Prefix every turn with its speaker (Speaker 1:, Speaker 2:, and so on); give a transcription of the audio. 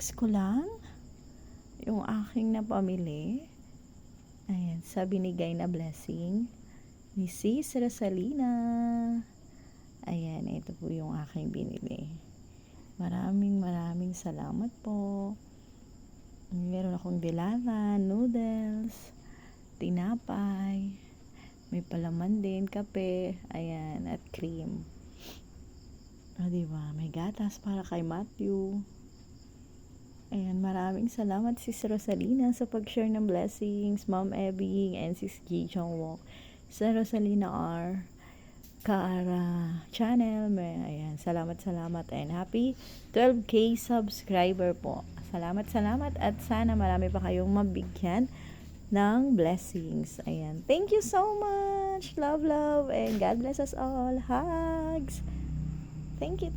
Speaker 1: Kaka-text ko lang yung aking napamili. Ayan, sa binigay na blessing ni Sis Rosalina. Ayan, ito po yung aking binili. Maraming salamat po. Meron akong dilata, noodles, tinapay, may palaman din, kape, ayan, at cream. O, diba? May gatas para kay Matthew. Ayan, maraming salamat Sis Rosalina sa pag-share ng blessings, Ma'am Ebby, and Sis G. Chongwok sa Rosalina R. Kaara channel. Ayan, salamat and happy 12K subscriber po. Salamat at sana marami pa kayong mabigyan ng blessings. Ayan, thank you so much. Love, and God bless us all. Hugs. Thank you.